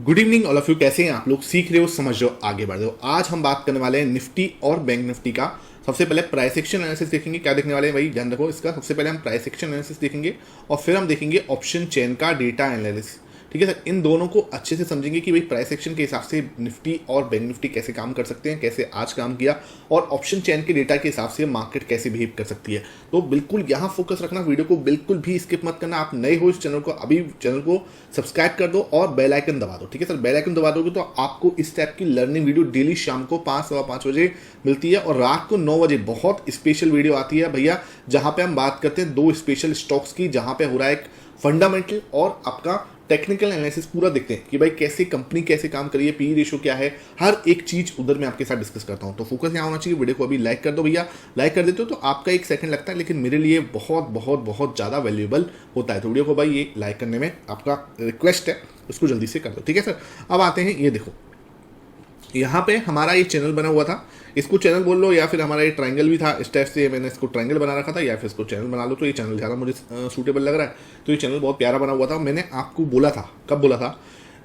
Good evening all of you. कैसे हैं आप लोग? सीख रहे हो, समझ रहे हो, आगे बढ़ रहे हो। आज हम बात करने वाले हैं निफ्टी और बैंक निफ्टी का। सबसे पहले प्राइस एक्शन एनालिसिस देखेंगे। क्या देखने वाले हैं भाई, ध्यान रखो इसका। सबसे पहले हम प्राइस एक्शन एनालिसिस देखेंगे और फिर हम देखेंगे ऑप्शन चेन का डेटा एनालिसिस। ठीक है सर, इन दोनों को अच्छे से समझेंगे कि भाई प्राइस एक्शन के हिसाब से निफ्टी और बैंक निफ्टी कैसे काम कर सकते हैं, कैसे आज काम किया, और ऑप्शन चेन के डेटा के हिसाब से मार्केट कैसे बिहेव कर सकती है। तो बिल्कुल यहाँ फोकस रखना, वीडियो को बिल्कुल भी स्किप मत करना। आप नए हो इस चैनल को, अभी चैनल को सब्सक्राइब कर दो और बेल आइकन दबा दो। ठीक है सर, बेल आइकन दबा दोगे तो आपको इस टाइप की लर्निंग वीडियो डेली शाम को 5-5:15 बजे मिलती है और रात को 9 बजे बहुत स्पेशल वीडियो आती है भैया, जहां पे हम बात करते हैं 2 स्पेशल स्टॉक्स की, जहां पे हो रहा है एक फंडामेंटल और आपका टेक्निकल एनालिसिस पूरा देखते हैं कि भाई कैसे कंपनी कैसे काम करी है, पी रेशियो क्या है, हर एक चीज उधर मैं आपके साथ डिस्कस करता हूं। तो फोकस यहाँ होना चाहिए। वीडियो को अभी लाइक कर दो भैया, लाइक कर देते हो तो आपका 1 सेकंड लगता है, लेकिन मेरे लिए बहुत बहुत बहुत ज्यादा वैल्यूएबल होता है। तो वीडियो को भाई ये लाइक करने में आपका रिक्वेस्ट है, उसको जल्दी से कर दो। ठीक है सर, अब आते हैं, ये देखो यहाँ पे हमारा ये चैनल बना हुआ था, इसको चैनल बोल लो या फिर हमारा ये ट्रायंगल भी था। इस टाइप से मैंने इसको ट्रायंगल बना रखा था, या फिर इसको चैनल बना लो। तो ये चैनल ज़्यादा मुझे सूटेबल लग रहा है, तो ये चैनल बहुत प्यारा बना हुआ था। मैंने आपको बोला था, कब बोला था?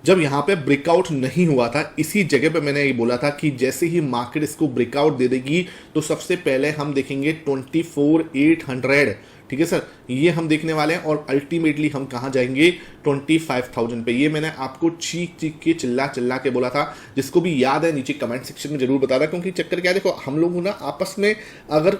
जब यहाँ पे ब्रेकआउट नहीं हुआ था, इसी जगह पे मैंने ये बोला था कि जैसे ही मार्केट इसको ब्रेकआउट दे देगी तो सबसे पहले हम देखेंगे 24,800। ठीक है सर, ये हम देखने वाले हैं और अल्टीमेटली हम कहाँ जाएंगे? 25,000 पे। ये मैंने आपको चीख चीख के चिल्ला चिल्ला के बोला था। जिसको भी याद है नीचे कमेंट सेक्शन में जरूर बता रहा, क्योंकि चक्कर क्या है, देखो हम लोग ना आपस में अगर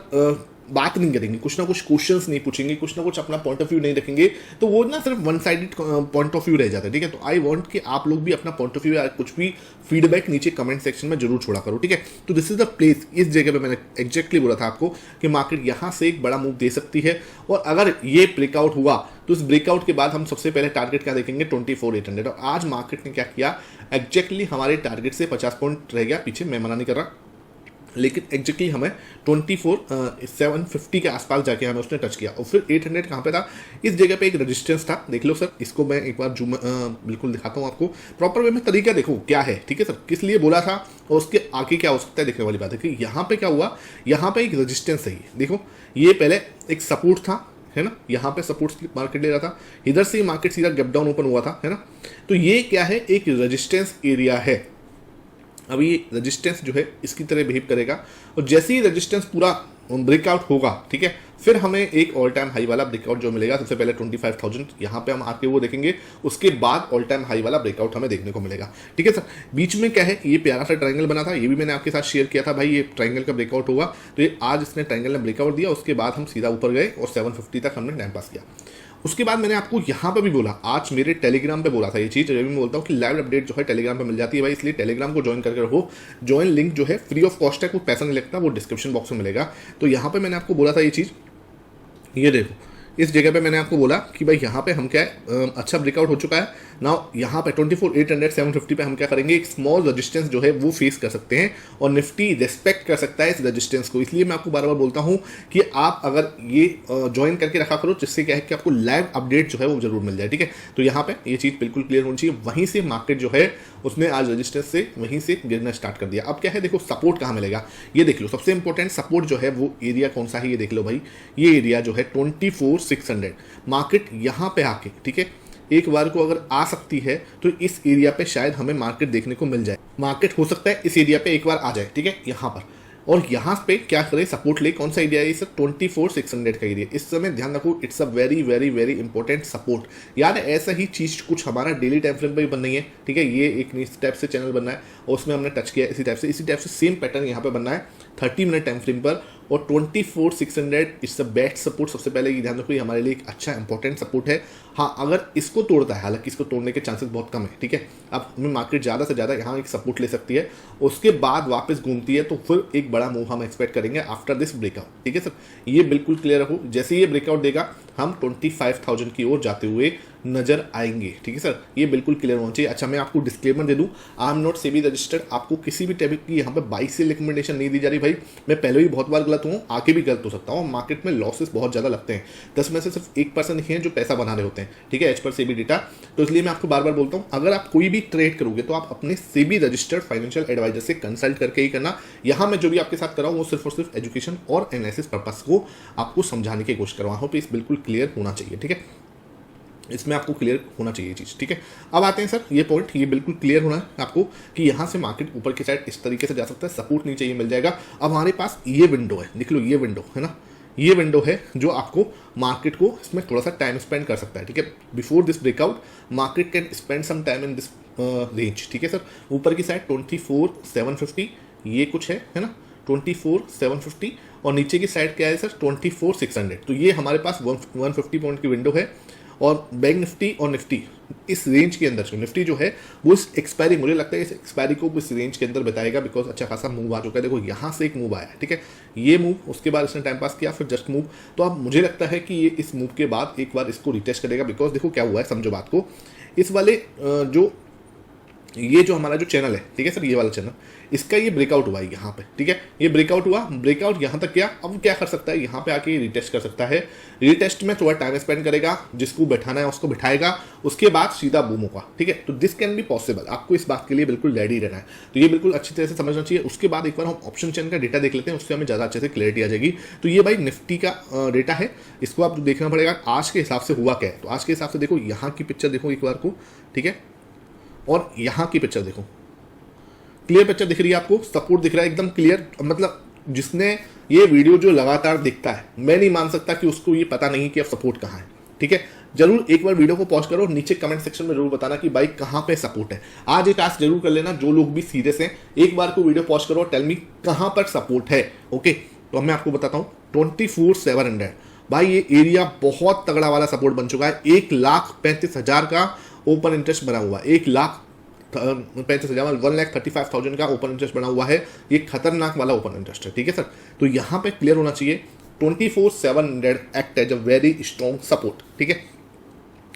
बात नहीं करेंगे, कुछ ना कुछ क्वेश्चंस नहीं पूछेंगे, कुछ ना कुछ अपना पॉइंट ऑफ व्यू नहीं रखेंगे, तो वो ना सिर्फ one sided point of view रह जाता है। ठीक है, तो आई वांट कि आप लोग भी अपना पॉइंट ऑफ व्यू या कुछ भी फीडबैक नीचे कमेंट सेक्शन में जरूर छोड़ा करो। ठीक है, तो दिस इज द प्लेस। इस जगह पे मैंने एग्जैक्टली बोला था आपको कि मार्केट यहाँ से एक बड़ा मूव दे सकती है, और अगर ये ब्रेकआउट हुआ तो इस ब्रेकआउट के बाद हम सबसे पहले टारगेट क्या देखेंगे? 24,800। और आज मार्केट ने क्या किया? एग्जैक्टली हमारे टारगेट से 50 पॉइंट रह गया पीछे, मैं मना नहीं कर रहा, लेकिन एग्जैक्टली हमें 24,750 के आसपास जाके हमें उसने टच किया। और फिर 800 कहाँ पे था? इस जगह पे एक रेजिस्टेंस था, देख लो सर। इसको मैं एक बार जूम बिल्कुल दिखाता हूँ आपको प्रॉपर वे में, तरीका देखो क्या है। ठीक है सर, किस लिए बोला था और उसके आगे क्या हो सकता है देखने वाली बात है कि यहाँ पे क्या हुआ। यहाँ पे एक रेजिस्टेंस है, देखो ये पहले एक सपोर्ट था, है ना, यहाँ पे सपोर्ट मार्केट ले रहा था, इधर से मार्केट सीधा गैप डाउन ओपन हुआ था, है ना। तो ये क्या है? एक रेजिस्टेंस एरिया है। अब ये रेजिस्टेंस जो है इसकी तरह बिहेव करेगा, और जैसे ही रेजिस्टेंस पूरा ब्रेकआउट होगा, ठीक है, फिर हमें एक ऑल टाइम हाई वाला ब्रेकआउट जो मिलेगा, सबसे पहले 25,000 यहाँ पे हम आके वो देखेंगे, उसके बाद ऑल टाइम हाई वाला ब्रेकआउट हमें देखने को मिलेगा। ठीक है सर, बीच में क्या है? ये प्यारा सा ट्रायंगल बना था, ये भी मैंने आपके साथ शेयर किया था भाई, ये ट्रायंगल का ब्रेकआउट होगा। तो ये आज इसने ट्रायंगल ने ब्रेकआउट दिया, उसके बाद हम सीधा ऊपर गए और 750 तक हमने टाइम पास किया। उसके बाद मैंने आपको यहाँ पे भी बोला, आज मेरे टेलीग्राम पे बोला था ये चीज़, जब भी मैं बोलता हूँ कि लाइव अपडेट जो है टेलीग्राम पे मिल जाती है भाई, इसलिए टेलीग्राम को ज्वाइन करके रहो। ज्वाइन लिंक जो है फ्री ऑफ कॉस्ट है, कोई पैसा नहीं लगता, वो डिस्क्रिप्शन बॉक्स में मिलेगा। तो यहाँ पे मैंने आपको बोला था ये चीज़, ये देखो इस जगह पे मैंने आपको बोला कि भाई यहाँ पे हम क्या है, अच्छा ब्रेकआउट हो चुका है ना। यहाँ पे 24,800 750 पे हम क्या करेंगे? एक स्मॉल रेजिस्टेंस जो है वो फेस कर सकते हैं, और निफ्टी रिस्पेक्ट कर सकता है इस रेजिस्टेंस को। इसलिए मैं आपको बार बार बोलता हूँ कि आप अगर ये ज्वाइन करके रखा करो, जिससे क्या है कि आपको लाइव अपडेट जो है वो जरूर मिल जाए। ठीक है, तो यहाँ पे ये चीज़ बिल्कुल क्लियर होनी चाहिए। वहीं से मार्केट जो है उसने आज रेजिस्टेंस से वहीं से गिरना स्टार्ट कर दिया। अब क्या है, देखो सपोर्ट कहाँ मिलेगा ये देख लो। सबसे इंपॉर्टेंट सपोर्ट जो है वो एरिया कौन सा है ये देख लो भाई, ये एरिया जो है 24,600। मार्केट यहाँ पे आके, ठीक है, एक बार को अगर आ सकती है तो इस एरिया पे शायद हमें मार्केट देखने को मिल जाए। मार्केट हो सकता है इस एरिया पे एक बार आ जाए, ठीक है, यहाँ पर, और यहाँ पे क्या करे? सपोर्ट ले। कौन सा एरिया है? सर 24,600 का एरिया। इस समय ध्यान रखो, it's a very very very important support. यार ऐसा ही चीज कुछ हमारा डेली टाइम फ्रेम पर भी बन रही है। ठीक है, ये एक इस टाइप से चैनल बनना है और उसमें हमने टच किया इसी टाइप से सेम पैटर्न यहाँ पे बनना है 30 मिनट टाइम फ्रेम पर, और 24,600 इट्स अ बेस्ट सपोर्ट। सबसे पहले ये ध्यान रखो, ये हमारे लिए एक अच्छा इंपॉर्टेंट सपोर्ट है। हाँ, अगर इसको तोड़ता है, हालांकि इसको तोड़ने के चांसेस बहुत कम है, ठीक है, अब हमें मार्केट ज़्यादा से ज़्यादा यहाँ एक सपोर्ट ले सकती है, उसके बाद वापस घूमती है, तो फिर एक बड़ा मूव हम एक्सपेक्ट करेंगे आफ्टर दिस ब्रेकआउट। ठीक है सर, ये बिल्कुल क्लियर रखो। जैसे ये ब्रेकआउट देगा हम 25,000 की ओर जाते हुए नजर आएंगे। ठीक है सर, ये बिल्कुल क्लियर होना चाहिए। अच्छा, मैं आपको डिस्क्लेमर दे दूं, I am not SEBI registered. आपको किसी भी टाइप की यहाँ पे बाई से रिकमेंडेशन नहीं दी जा रही भाई। मैं पहले भी बहुत बार गलत हूँ, आगे भी गलत हो सकता हूँ। मार्केट में लॉसेस बहुत ज़्यादा लगते हैं, 10 में से सिर्फ 1% ही हैं जो पैसा बना रहे होते हैं। ठीक है, एज पर सेबी डेटा। तो इसलिए मैं आपको बार बार बोलता हूँ, अगर आप कोई भी ट्रेड करोगे तो आप अपने सेबी रजिस्टर्ड फाइनेंशियल एडवाइजर से कंसल्ट करके ही करना। यहाँ मैं जो भी आपके साथ कर रहा हूँ वो सिर्फ और सिर्फ एजुकेशन और एनालिसिस पर्पस को आपको समझाने की कोशिश कर रहा हूँ, तो इस बिल्कुल क्लियर होना चाहिए। ठीक है, इसमें आपको क्लियर होना चाहिए चीज़, ठीक है। अब आते हैं सर ये पॉइंट, ये बिल्कुल क्लियर होना है आपको कि यहाँ से मार्केट ऊपर की साइड इस तरीके से जा सकता है, सपोर्ट नीचे ये मिल जाएगा। अब हमारे पास ये विंडो है, देख लो ये विंडो है ना, ये विंडो है जो आपको मार्केट को इसमें थोड़ा सा टाइम स्पेंड कर सकता है, ठीक है। Before this breakout market can spend some time in this range, ठीक है सर। ऊपर की साइड 24,750 ये कुछ है ना, 24,750 और नीचे की साइड क्या है सर 24,600। तो ये हमारे पास 150 पॉइंट की विंडो है। और बैंक निफ्टी और निफ्टी इस रेंज के अंदर, निफ्टी जो है वो इस एक्सपायरी, मुझे लगता है इस एक्सपायरी को इस रेंज के अंदर बताएगा, बिकॉज अच्छा खासा मूव आ चुका है। देखो यहाँ से एक मूव आया, ठीक है, ये मूव, उसके बाद इसने टाइम पास किया, फिर जस्ट मूव। तो अब मुझे लगता है कि ये इस मूव के बाद एक बार इसको रिटेस्ट करेगा, बिकॉज देखो क्या हुआ है, समझो बात को। इस वाले जो ये जो हमारा जो चैनल है, ठीक है सर, ये वाला चैनल, इसका ये ब्रेकआउट हुआ है यहाँ पे, ठीक है, ये ब्रेकआउट हुआ, ब्रेकआउट यहाँ तक किया। अब क्या कर सकता है, यहाँ पे आके रिटेस्ट कर सकता है। रिटेस्ट में थोड़ा टाइम स्पेंड करेगा, जिसको बैठाना है उसको बिठाएगा, उसके बाद सीधा बूम होगा, ठीक है। तो दिस कैन बी पॉसिबल, आपको इस बात के लिए बिल्कुल रेडी रहना है। तो ये बिल्कुल अच्छी तरह से समझना चाहिए। उसके बाद एक बार हम ऑप्शन चेन का डेटा देख लेते हैं, उससे हमें ज़्यादा अच्छे से क्लियरिटी आ जाएगी। तो ये भाई निफ्टी का डेटा है, इसको आप देखना पड़ेगा आज के हिसाब से हुआ क्या है। तो आज के हिसाब से देखो, यहाँ की पिक्चर देखो एक बार को, ठीक है, और यहाँ की पिक्चर देखो, क्लियर पिक्चर दिख रही है आपको, सपोर्ट दिख रहा है एकदम क्लियर। मतलब जिसने ये वीडियो जो लगातार देखता है, मैं नहीं मान सकता कि उसको ये पता नहीं कि अब सपोर्ट कहाँ है, ठीक है। जरूर एक बार वीडियो को पॉज करो, नीचे कमेंट सेक्शन में जरूर बताना कि भाई कहाँ पे सपोर्ट है। आज ये टास्क जरूर कर लेना, जो लोग भी सीरियस हैं, एक बार को वीडियो पॉज करो, टेल मी कहाँ पर सपोर्ट है। ओके, तो मैं आपको बताता हूँ 24,700 भाई, ये एरिया बहुत तगड़ा वाला सपोर्ट बन चुका है। 1,35,000 का ओपन इंटरेस्ट बना हुआ है, 1,35,000 1,35,000 का ओपन इंटरेस्ट बना हुआ है। ये खतरनाक वाला ओपन इंटरेस्ट है, ठीक है सर। तो यहाँ पे क्लियर होना चाहिए 24,700 act as a very strong support, ठीक है।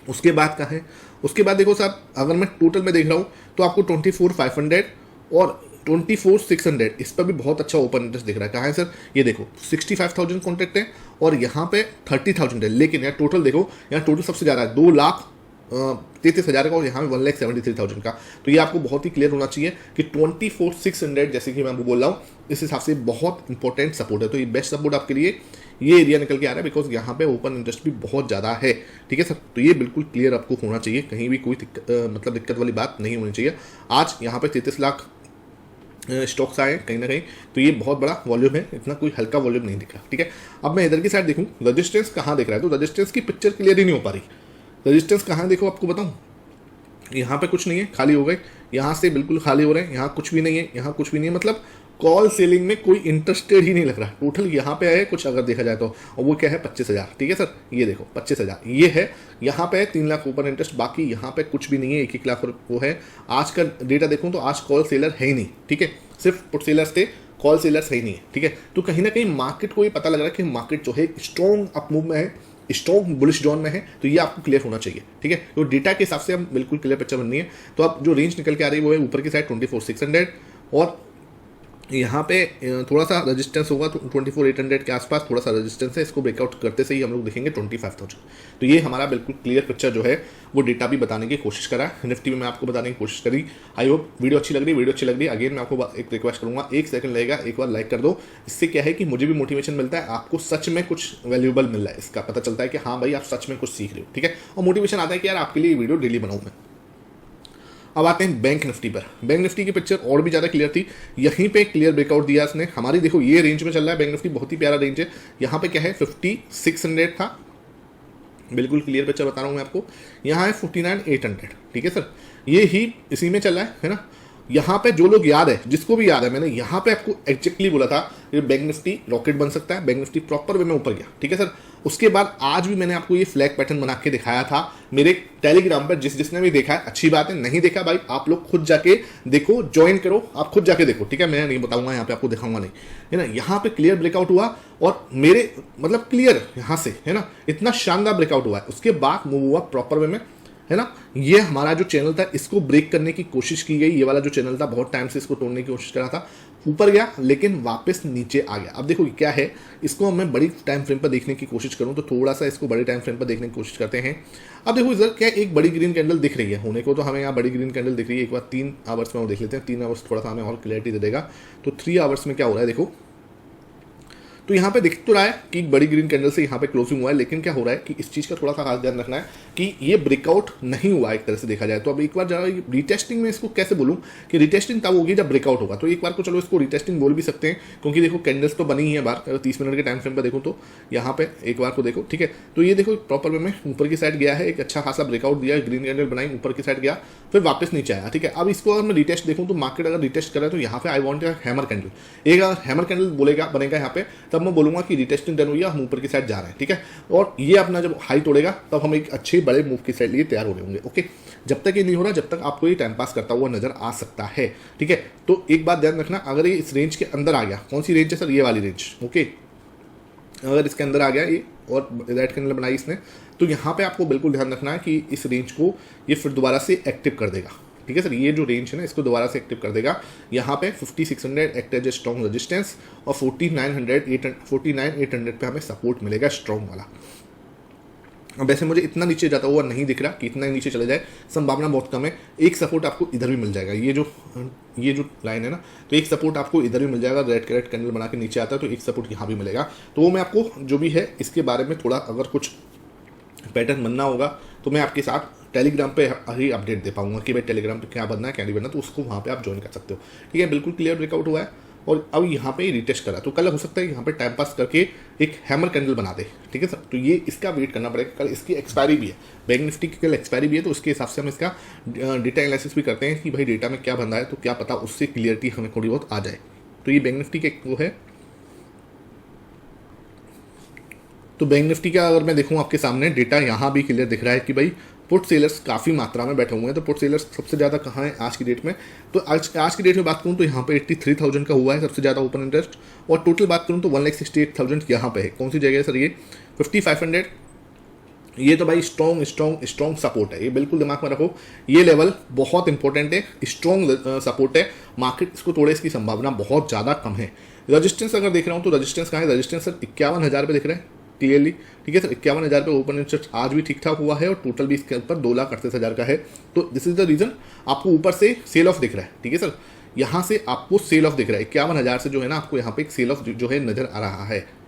उसके बाद क्या है, उसके बाद देखो साहब, अगर मैं टोटल में देख रहा हूँ तो आपको 24,500 और 24,600 इस पर भी बहुत अच्छा ओपन इंटरेस्ट दिख रहा है। कहाँ है सर, ये देखो 65,000 कॉन्ट्रैक्ट है और यहाँ पे 30,000 है। लेकिन यार टोटल देखो, यहाँ टोटल सबसे ज़्यादा है 2,33,000 का और यहाँ में 1,73,000 का। तो ये आपको बहुत ही क्लियर होना चाहिए कि 24,600 जैसे कि मैं आपको बोल रहा हूँ, इस हिसाब से बहुत इंपॉर्टेंट सपोर्ट है। तो ये बेस्ट सपोर्ट आपके लिए ये एरिया निकल के आ रहा है, बिकॉज यहाँ पे ओपन इंटरेस्ट भी बहुत ज़्यादा है, ठीक है सर। तो ये बिल्कुल क्लियर आपको होना चाहिए, कहीं भी कोई दिक्कत वाली बात नहीं होनी चाहिए। आज यहाँ पे 33 लाख स्टॉक्स आए कहीं ना कहीं, तो ये बहुत बड़ा वॉल्यूम है, इतना कोई हल्का वॉल्यूम नहीं दिख रहा, ठीक है। अब मैं इधर की साइड देखूँ, रजिस्टेंस कहाँ दिख रहा है, तो रजिस्टेंस की पिक्चर क्लियर ही नहीं हो पा रही। रजिस्टेंस कहाँ देखो आपको बताऊँ, यहाँ पे कुछ नहीं है, खाली हो गए, यहाँ से बिल्कुल खाली हो रहे हैं, यहाँ कुछ भी नहीं है, यहाँ कुछ भी नहीं है। मतलब कॉल सेलिंग में कोई इंटरेस्टेड ही नहीं लग रहा। टोटल यहाँ पे है कुछ अगर देखा जाए तो, और वो क्या है 25,000, ठीक है सर। ये देखो 25,000 ये है, यहाँ पे 3 लाख ओपन इंटरेस्ट, बाकी यहाँ पे कुछ भी नहीं है, 1-1 लाख वो है। आज का डेटा देखूँ तो आज कॉल सेलर है ही नहीं, ठीक है, सिर्फ पुट सेलर्स थे, कॉल सेलर्स है ही नहीं है, ठीक है। तो कहीं ना कहीं मार्केट को ये पता लग रहा है कि मार्केट जो है स्ट्रॉन्ग अप मूव में है, स्ट्रॉन्ग बुलिश जोन में है। तो ये आपको क्लियर होना चाहिए, ठीक है। तो डेटा के हिसाब से हम बिल्कुल क्लियर पिक्चर बननी है। तो अब जो रेंज निकल के आ रही है वो है ऊपर की साइड 24,600 और यहाँ पे थोड़ा सा रेजिस्टेंस होगा 24,800 के आसपास, थोड़ा सा रेजिस्टेंस है। इसको ब्रेकआउट करते से ही हम लोग देखेंगे 25,000। तो ये हमारा बिल्कुल क्लियर पिक्चर जो है वो डेटा भी बताने की कोशिश करा है। निफ्टी में मैं आपको बताने की कोशिश करी। आई होप वीडियो अच्छी लग रही है। वीडियो अच्छी लग रही है, अगेन मैं आपको एक रिक्वेस्ट करूँगा, 1 सेकंड लगेगा, एक बार लाइक कर दो। इससे क्या है कि मुझे भी मोटिवेशन मिलता है, आपको सच में कुछ वैल्यूएबल मिल रहा है, इसका पता चलता है कि हाँ भाई आप सच में कुछ सीख रहे हो, ठीक है। और मोटिवेशन आता है कि यार आपके लिए वीडियो डेली बनाऊँ मैं। अब आते हैं बैंक निफ्टी पर। बैंक निफ्टी की पिक्चर और भी ज़्यादा क्लियर थी, यहीं पे क्लियर ब्रेकआउट दिया इसने हमारी। देखो ये रेंज में चल रहा है बैंक निफ्टी, बहुत ही प्यारा रेंज है। यहाँ पे क्या है 5600 था, बिल्कुल क्लियर पिक्चर बता रहा हूँ मैं आपको। यहाँ है 49,800, ठीक है सर, ये ही इसी में चल रहा है ना। यहाँ पे जो लोग याद है, जिसको भी याद है, मैंने यहाँ पे आपको एग्जैक्टली बोला था ये बैंक निफ्टी रॉकेट बन सकता है, बैंक निफ्टी प्रॉपर वे में ऊपर गया, ठीक है सर। उसके बाद आज भी मैंने आपको ये फ्लैग पैटर्न बना के दिखाया था मेरे टेलीग्राम पर। जिसने भी देखा है अच्छी बात है, नहीं देखा भाई आप लोग खुद जाके देखो, ज्वाइन करो, आप खुद जाके देखो, ठीक है। मैं नहीं बताऊंगा यहाँ पे, आपको दिखाऊंगा नहीं, है ना। यहाँ पे क्लियर ब्रेकआउट हुआ और मेरे मतलब क्लियर यहाँ से, है ना, इतना शानदार ब्रेकआउट हुआ है। उसके बाद मूव हुआ प्रॉपर वे में, है ना। ये हमारा जो चैनल था इसको ब्रेक करने की कोशिश की गई। ये वाला जो चैनल था बहुत टाइम से इसको तोड़ने की कोशिश करा था, ऊपर गया लेकिन वापस नीचे आ गया। अब देखो क्या है, इसको मैं बड़ी टाइम फ्रेम पर देखने की कोशिश करूं तो थोड़ा सा इसको बड़े टाइम फ्रेम पर देखने की कोशिश करते हैं। अब देखो इधर क्या एक बड़ी ग्रीन कैंडल दिख रही है, होने को तो हमें यहाँ बड़ी ग्रीन कैंडल दिख रही है। एक बार 3 आवर्स में वो देख लेते हैं, 3 आवर्स थोड़ा सा हमें और क्लैरिटी दे देगा। तो 3 आवर्स में क्या हो रहा है देखो, तो यहाँ पे दिख तो रहा है कि बड़ी ग्रीन कैंडल से यहाँ पे क्लोजिंग हुआ है, लेकिन क्या हो रहा है कि इस चीज़ का थोड़ा सा खास ध्यान रखना है कि ये ब्रेकआउट नहीं हुआ एक तरह से देखा जाए तो। अब एक बार जरा रीटेस्टिंग में इसको कैसे बोलूँ कि रीटेस्टिंग तब होगी जब ब्रेकआउट होगा, तो एक बार को चलो इसको रीटेस्टिंग बोल भी सकते हैं, क्योंकि देखो कैंडल्स तो बनी ही है बाहर। 30 मिनट के टाइम फ्रेम पर देखो तो यहाँ पे एक बार को देखो, ठीक है, तो ये देखो प्रॉपर वे में ऊपर की साइड गया है, एक अच्छा खासा ब्रेकआउट दिया, ग्रीन कैंडल बनाई, ऊपर की साइड गया, फिर वापस नीचे आया, ठीक है। अब इसको अगर मैं रिटेस्ट देखूँ तो मार्केट अगर रिटेस्ट करे तो यहाँ पे आई वांट हैमर कैंडल, एक अगर हैमर कैंडल बोलेगा बनेगा यहाँ पे, तब मैं बोलूंगा कि रिटेस्टिंग डन हुई है, हम ऊपर की साइड जा रहे हैं, ठीक है। और ये अपना जब हाई तोड़ेगा तब हम एक अच्छे बड़े मूव की साइड लिए तैयार हो रहे होंगे, ओके। जब तक ये नहीं हो रहा, जब तक आपको ये टाइम पास करता हुआ नजर आ सकता है, ठीक है। तो एक बात ध्यान रखना, अगर ये इस रेंज के अंदर आ गया, कौन सी रेंज है सर, ये वाली रेंज, ओके, अगर इसके अंदर आ गया ये और रेड कैंडल बनाई इसने, तो यहाँ पे आपको बिल्कुल ध्यान रखना है कि इस रेंज को ये फिर दोबारा से एक्टिव कर देगा, ठीक है सर। ये जो रेंज है ना, इसको दोबारा से एक्टिव कर देगा। यहाँ पे 5600 act as a strong resistance और 49,800 पे हमें सपोर्ट मिलेगा स्ट्रॉन्ग वाला। अब वैसे मुझे इतना नीचे जाता हुआ नहीं दिख रहा कि इतना नीचे चले जाए, संभावना बहुत कम है। एक सपोर्ट आपको इधर भी मिल जाएगा, ये जो लाइन है ना, तो एक सपोर्ट आपको इधर भी मिल जाएगा। रेड कैंडल बना के नीचे आता है तो एक सपोर्ट यहाँ भी मिलेगा। तो वो मैं आपको जो भी है इसके बारे में थोड़ा अगर कुछ पैटर्न बनना होगा तो मैं आपके साथ टेलीग्राम पे ही अपडेट दे पाऊंगा कि भाई टेलीग्राम पे क्या बनना है क्या नहीं बनना, तो उसको वहाँ पे आप ज्वाइन कर सकते हो, ठीक है। बिल्कुल क्लियर ब्रेकआउट हुआ है और अब यहाँ पे रिटेस्ट करा, तो कल हो सकता है यहाँ पे टाइम पास करके एक हैमर कैंडल बना दे, ठीक है सर। तो ये इसका वेट करना पड़ेगा, कल इसकी एक्सपायरी भी है, बैंक निफ्टी की कल एक्सपायरी भी है, तो उसके हिसाब से हम इसका डेटा एनालिसिस भी करते हैं कि भाई डेटा में क्या बन रहा है, तो क्या पता उससे क्लियरिटी हमें थोड़ी बहुत आ जाए। तो ये बैंक निफ्टी के वो है, तो बैंक निफ्टी का अगर मैं देखूँ आपके सामने डेटा यहाँ भी क्लियर दिख रहा है कि भाई पुट सेलर्स काफ़ी मात्रा में बैठे हुए हैं। तो पुट सेलर्स सबसे ज़्यादा कहाँ है आज की डेट में, तो आज की डेट में बात करूँ तो यहाँ पे 83,000 का हुआ है सबसे ज़्यादा ओपन इंटरेस्ट, और टोटल बात करूँ तो 1,68,000 यहाँ पे है। कौन सी जगह है सर, ये 5500, ये तो भाई स्ट्रॉन्ग सपोर्ट है, ये बिल्कुल दिमाग में रखो, ये लेवल बहुत इंपॉर्टेंट है, स्ट्रॉन्ग सपोर्ट है। मार्केट इसको तोड़े इसकी संभावना बहुत ज़्यादा कम है। रजिस्टेंस अगर देख रहा हूँ तो रजिस्टेंस कहाँ है, रजिस्टेंस सर 51,000 पे दिख रहा है क्लियरली, ठीक है सर। 51,000 पे ओपन इंटरेस्ट आज भी ठीक ठाक हुआ है और टोटल भी इसके ऊपर 2,38,000 का है। तो दिस इज द रीजन आपको ऊपर से सेल ऑफ दिख रहा है, ठीक है सर। यहाँ से आपको सेल ऑफ दिख रहा है 51,000 से, जो है ना आपको यहाँ पे एक सेल ऑफ जो है नजर आ रहा है।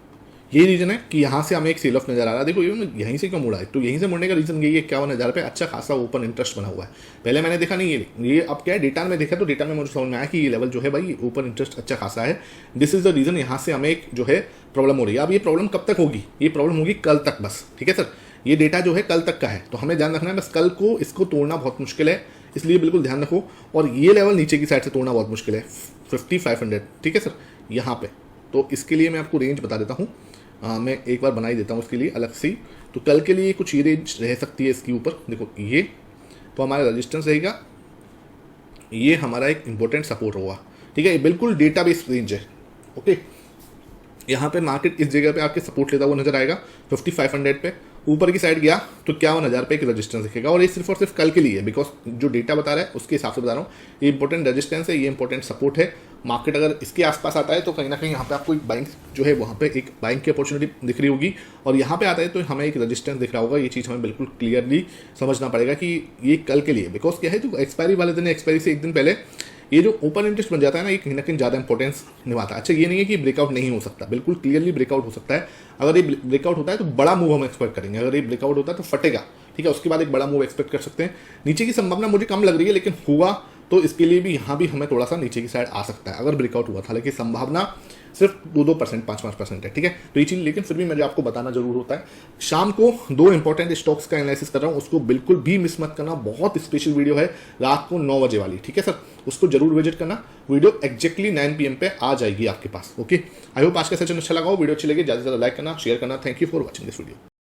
ये रीजन है कि यहाँ से हमें एक सेल ऑफ नजर आ रहा है। देखो यहीं से क्यों मुड़ा है, तो यहीं से मुड़ने का रीजन यही है 51,000 पे अच्छा खासा ओपन इंटरेस्ट बना हुआ है। पहले मैंने देखा नहीं, ये अब क्या है, डेटा में देखा तो डेटा में मुझे समझ में आया कि ये लेवल जो है भाई ओपन इंटरेस्ट अच्छा खासा है। दिस इज द रीजन, यहाँ से हमें एक जो है प्रॉब्लम हो रही है। अब ये प्रॉब्लम कब तक होगी, ये प्रॉब्लम होगी कल तक बस, ठीक है सर। ये डेटा जो है कल तक का है, तो हमें ध्यान रखना है बस, कल को इसको तोड़ना बहुत मुश्किल है, इसलिए बिल्कुल ध्यान रखो। और ये लेवल नीचे की साइड से तोड़ना बहुत मुश्किल है 5500, ठीक है सर, यहाँ पे। तो इसके लिए मैं आपको रेंज बता देता हूँ, मैं एक बार बना ही देता हूँ इसके लिए अलग से। तो कल के लिए कुछ ये रेंज रह सकती है इसके ऊपर, देखो ये तो हमारा रेजिस्टेंस रहेगा, ये हमारा एक इंपॉर्टेंट सपोर्ट होगा, ठीक है। ये बिल्कुल डेटा बेस्ड रेंज है, ओके। यहाँ पे मार्केट इस जगह पे आपके सपोर्ट लेता हुआ नजर आएगा 5500 पे, ऊपर की साइड गया तो 51,000 पे एक रेजिस्टेंस दिखेगा। और ये सिर्फ और सिर्फ कल के लिए है, बिकॉज जो डेटा बता रहा है उसके हिसाब से बता रहा हूँ, ये इंपॉर्टेंट रेजिस्टेंस है, ये इंपॉर्टेंट सपोर्ट है। मार्केट अगर इसके आसपास आता है तो कहीं ना कहीं यहाँ पे आपको एक बाइंग जो है वहाँ पे एक बाइंग की अपॉर्चुनिटी दिख रही होगी, और यहाँ पे आता है तो हमें एक रेजिस्टेंस दिख रहा होगा। ये चीज़ हमें बिल्कुल क्लियरली समझना पड़ेगा कि ये कल के लिए, बिकॉज क्या है जो एक्सपायरी वाले दिन, एक्सपायरी से एक दिन पहले ये जो ओपन इंटरेस्ट बन जाता है ना, ये कहीं ना कहीं ज़्यादा इंपॉर्टेंस निभाता है। अच्छा ये नहीं है कि ब्रेकआउट नहीं हो सकता, बिल्कुल क्लियरली ब्रेकआउट हो सकता है। अगर ये ब्रेकआउट होता है तो बड़ा मूव हम एक्सपेक्ट करेंगे, अगर ये ब्रेकआउट होता है तो फटेगा, ठीक है, उसके बाद एक बड़ा मूव एक्सपेक्ट कर सकते हैं। नीचे की संभावना मुझे कम लग रही है, लेकिन हुआ तो इसके लिए भी यहाँ भी हमें थोड़ा सा नीचे की साइड आ सकता है अगर ब्रेकआउट हुआ था, हालांकि संभावना सिर्फ 2-2%, 5-5% है, ठीक है। तो ये चीज़ लेकिन फिर भी मुझे आपको बताना जरूर होता है। शाम को 2 इंपॉर्टेंट स्टॉक्स का एनालिसिस कर रहा हूँ, उसको बिल्कुल भी मिस मत करना, बहुत स्पेशल वीडियो है रात को 9 बजे वाली, ठीक है सर, उसको जरूर विजिट करना। वीडियो एक्जैक्टली 9 PM पे आ जाएगी आपके पास, ओके। आई होप आज का सेशन अच्छा लगा हो, वीडियो अच्छी लगी ज़्यादा से ज़्यादा लाइक करना, शेयर करना। Thank you for watching this video.